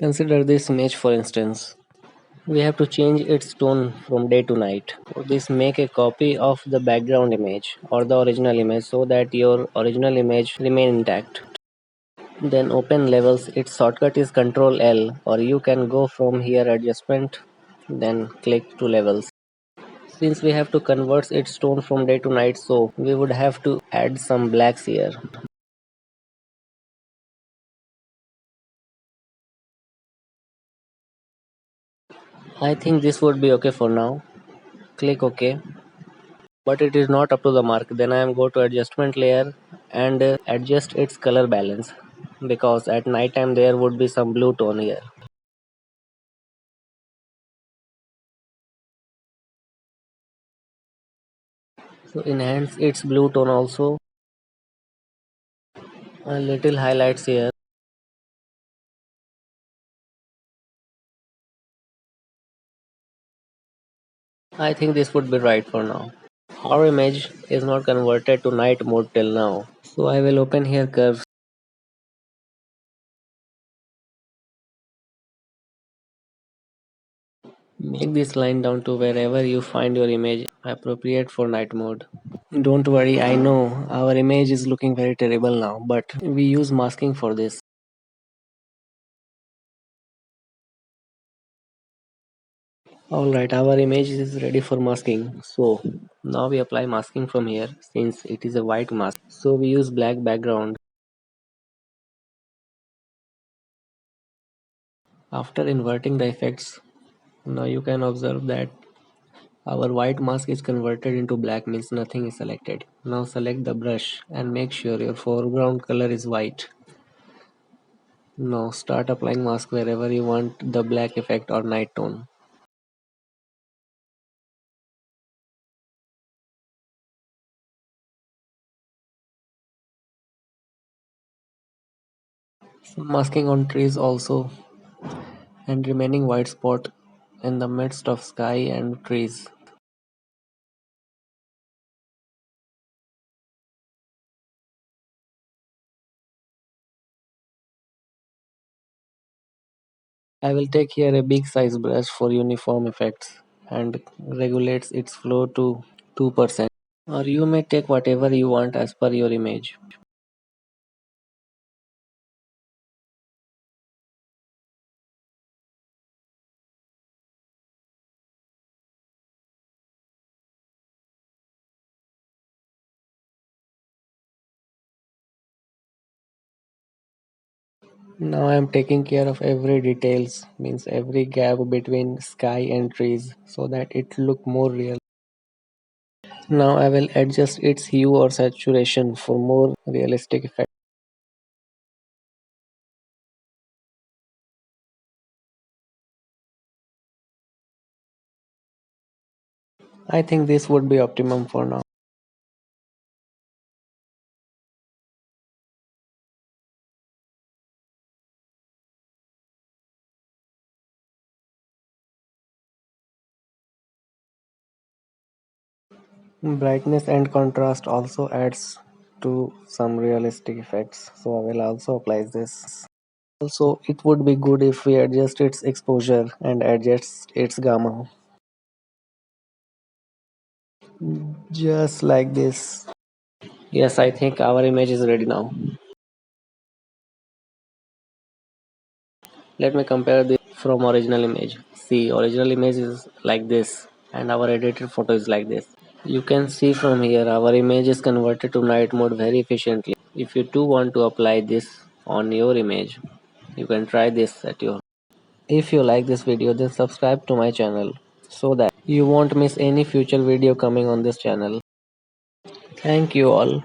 Consider this image for instance. We have to change its tone from day to night. For this, make a copy of the background image or the original image so that your original image remain intact. Then open levels. Its shortcut is Ctrl L, or you can go from here adjustment, then click to levels. Since we have to convert its tone from day to night, so we would have to add some blacks here. I think this would be okay for now. Click OK. But it is not up to the mark. Then I am go to adjustment layer and adjust its color balance, because at night time there would be some blue tone here. So enhance its blue tone also. A little highlights here. I think this would be right for now. Our image is not converted to night mode till now. So I will open here curves. Make this line down to wherever you find your image appropriate for night mode. Don't worry, I know our image is looking very terrible now, but we use masking for this. Alright, our image is ready for masking. So now we apply masking from here since it is a white mask. So we use black background. After inverting the effects, now you can observe that our white mask is converted into black, means nothing is selected. Now select the brush and make sure your foreground color is white. Now start applying mask wherever you want the black effect or night tone. Masking on trees also, and remaining white spot in the midst of sky and trees. I will take here a big size brush for uniform effects and regulates its flow to 2%. Or you may take whatever you want as per your image. Now I am taking care of every details, means every gap between sky and trees, so that it look more real. Now I will adjust its hue or saturation for more realistic effect. I think this would be optimum for now. Brightness and contrast also adds to some realistic effects, so I will also apply this. Also, it would be good if we adjust its exposure and adjust its gamma. Just like this. Yes, I think our image is ready now. Let me compare this from original image. See, original image is like this and our edited photo is like this. You can see from here our image is converted to night mode very efficiently. If you too want to apply this on your image, you can try this at your. If you like this video, then subscribe to my channel so that you won't miss any future video coming on this channel. Thank you all.